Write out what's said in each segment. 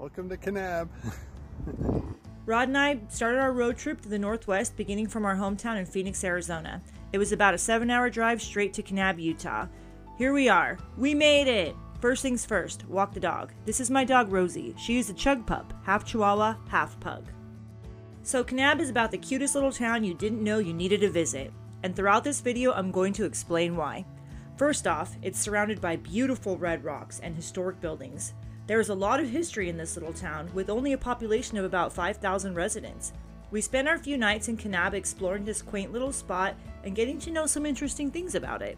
Welcome to Kanab. Rod and I started our road trip to the Northwest, beginning from our hometown in Phoenix, Arizona. It was about a 7-hour drive straight to Kanab, Utah. Here we are. We made it! First things first, walk the dog. This is my dog Rosie. She is a chug pup, half Chihuahua, half pug. So Kanab is about the cutest little town you didn't know you needed to visit. And throughout this video, I'm going to explain why. First off, it's surrounded by beautiful red rocks and historic buildings. There is a lot of history in this little town, with only a population of about 5,000 residents. We spent our few nights in Kanab exploring this quaint little spot and getting to know some interesting things about it.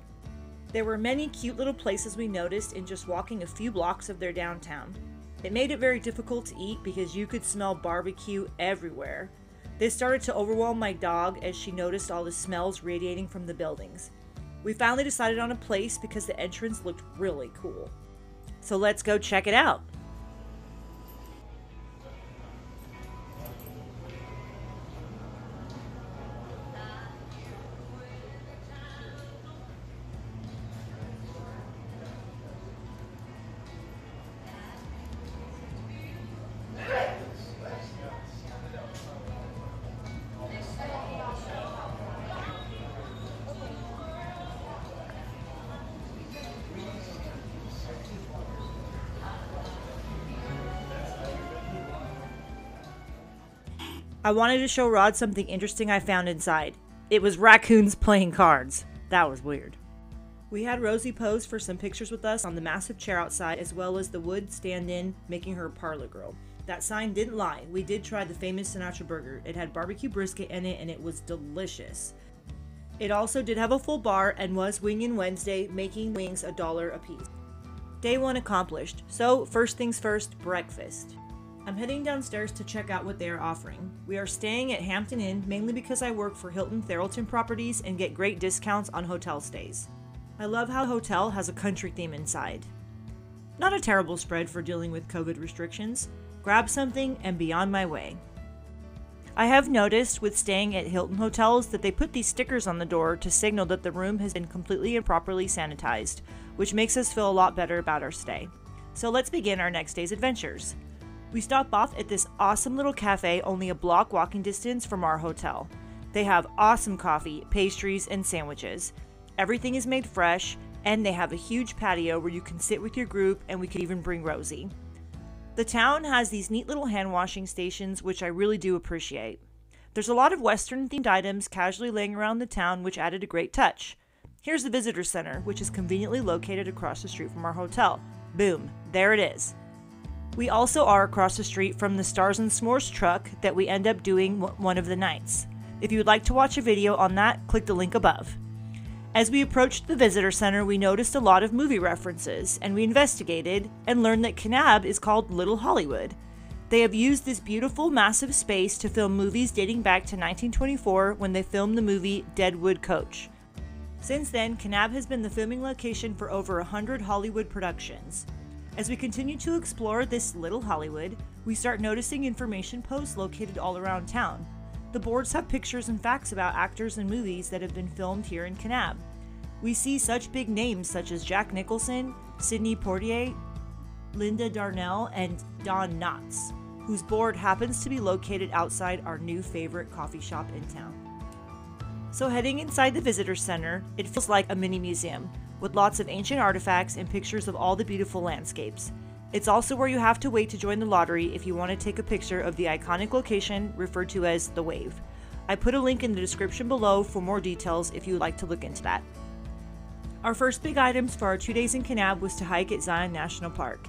There were many cute little places we noticed in just walking a few blocks of their downtown. It made it very difficult to eat because you could smell barbecue everywhere. This started to overwhelm my dog as she noticed all the smells radiating from the buildings. We finally decided on a place because the entrance looked really cool. So let's go check it out. I wanted to show Rod something interesting I found inside. It was raccoons playing cards. That was weird. We had Rosie pose for some pictures with us on the massive chair outside, as well as the wood stand-in, making her a parlor girl. That sign didn't lie. We did try the famous Sinatra burger. It had barbecue brisket in it and it was delicious. It also did have a full bar and was Wingin' Wednesday, making wings $1 a piece. Day 1 accomplished. So first things first, breakfast. I'm heading downstairs to check out what they are offering. We are staying at Hampton Inn mainly because I work for Hilton Theralton Properties and get great discounts on hotel stays. I love how the hotel has a country theme inside. Not a terrible spread for dealing with COVID restrictions. Grab something and be on my way. I have noticed with staying at Hilton hotels that they put these stickers on the door to signal that the room has been completely and properly sanitized, which makes us feel a lot better about our stay. So let's begin our next day's adventures. We stop off at this awesome little cafe only a block walking distance from our hotel. They have awesome coffee, pastries, and sandwiches. Everything is made fresh, and they have a huge patio where you can sit with your group, and we could even bring Rosie. The town has these neat little hand washing stations, which I really do appreciate. There's a lot of Western themed items casually laying around the town, which added a great touch. Here's the visitor center, which is conveniently located across the street from our hotel. Boom, there it is. We also are across the street from the Stars and S'mores truck that we end up doing one of the nights. If you would like to watch a video on that, click the link above. As we approached the visitor center, we noticed a lot of movie references, and we investigated and learned that Kanab is called Little Hollywood. They have used this beautiful, massive space to film movies dating back to 1924 when they filmed the movie Deadwood Coach. Since then, Kanab has been the filming location for over 100 Hollywood productions. As we continue to explore this little Hollywood, we start noticing information posts located all around town. The boards have pictures and facts about actors and movies that have been filmed here in Kanab. We see such big names such as Jack Nicholson, Sidney Poitier, Linda Darnell, and Don Knotts, whose board happens to be located outside our new favorite coffee shop in town. So heading inside the visitor center, it feels like a mini museum, with lots of ancient artifacts and pictures of all the beautiful landscapes. It's also where you have to wait to join the lottery if you want to take a picture of the iconic location referred to as the Wave. I put a link in the description below for more details if you would like to look into that. Our first big items for our 2 days in Kanab was to hike at Zion National Park.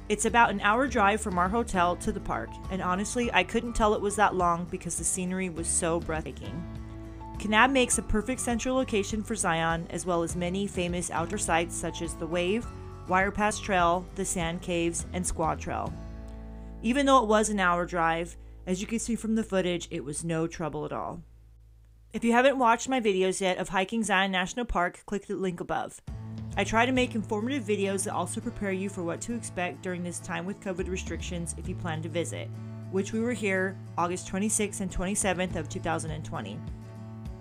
It's about an hour drive from our hotel to the park, and honestly I couldn't tell it was that long because the scenery was so breathtaking. Kanab makes a perfect central location for Zion, as well as many famous outdoor sites such as the Wave, Wire Pass Trail, the Sand Caves, and Squaw Trail. Even though it was an hour drive, as you can see from the footage, it was no trouble at all. If you haven't watched my videos yet of hiking Zion National Park, click the link above. I try to make informative videos that also prepare you for what to expect during this time with COVID restrictions if you plan to visit, which we were here August 26th and 27th of 2020.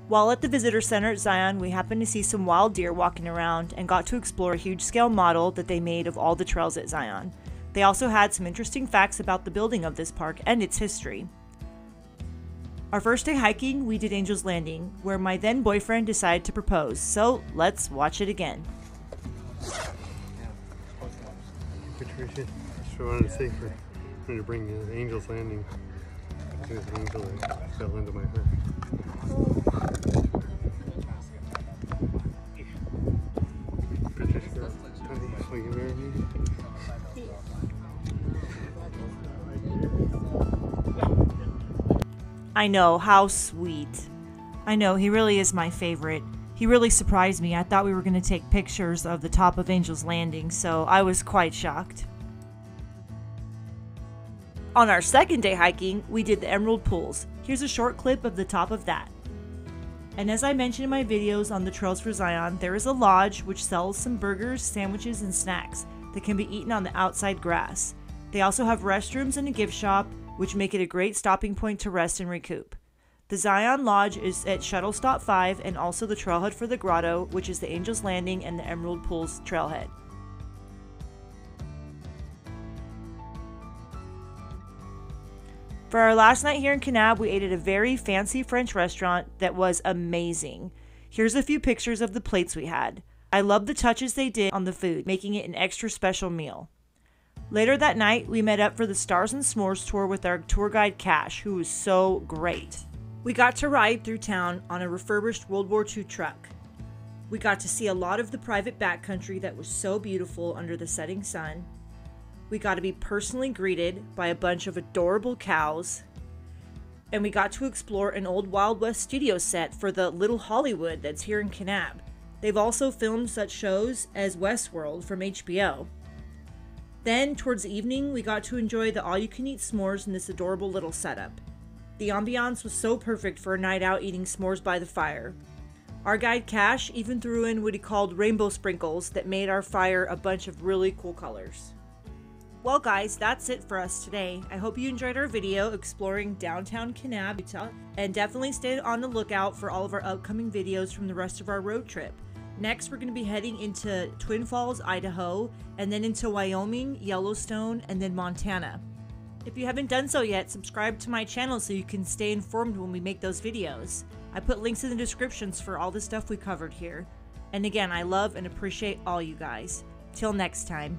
While at the visitor center at Zion, we happened to see some wild deer walking around and got to explore a huge scale model that they made of all the trails at Zion. They also had some interesting facts about the building of this park and its history. Our first day hiking, we did Angel's Landing, where my then boyfriend decided to propose, so let's watch it again. Patricia, just wanted to say for me to bring Angel's Landing. There's an angel that fell into my heart. Patricia, honey, will you marry me? I know, how sweet. I know, he really is my favorite. He really surprised me. I thought we were going to take pictures of the top of Angel's Landing, so I was quite shocked. On our second day hiking, we did the Emerald Pools. Here's a short clip of the top of that. And as I mentioned in my videos on the Trails for Zion, there is a lodge which sells some burgers, sandwiches, and snacks that can be eaten on the outside grass. They also have restrooms and a gift shop, which make it a great stopping point to rest and recoup. The Zion Lodge is at Shuttle Stop 5 and also the trailhead for the grotto, which is the Angel's Landing and the Emerald Pools trailhead. For our last night here in Kanab, we ate at a very fancy French restaurant that was amazing. Here's a few pictures of the plates we had. I love the touches they did on the food, making it an extra special meal. Later that night, we met up for the Stars and S'mores tour with our tour guide Cash, who was so great. We got to ride through town on a refurbished World War II truck. We got to see a lot of the private backcountry that was so beautiful under the setting sun. We got to be personally greeted by a bunch of adorable cows. And we got to explore an old Wild West studio set for the Little Hollywood that's here in Kanab. They've also filmed such shows as Westworld from HBO. Then, towards the evening, we got to enjoy the all-you-can-eat s'mores in this adorable little setup. The ambiance was so perfect for a night out eating s'mores by the fire. Our guide Cash even threw in what he called rainbow sprinkles that made our fire a bunch of really cool colors. Well guys, that's it for us today. I hope you enjoyed our video exploring downtown Kanab, Utah, and definitely stay on the lookout for all of our upcoming videos from the rest of our road trip. Next, we're going to be heading into Twin Falls, Idaho, and then into Wyoming, Yellowstone, and then Montana. If you haven't done so yet, subscribe to my channel so you can stay informed when we make those videos. I put links in the descriptions for all the stuff we covered here. And again, I love and appreciate all you guys. Till next time.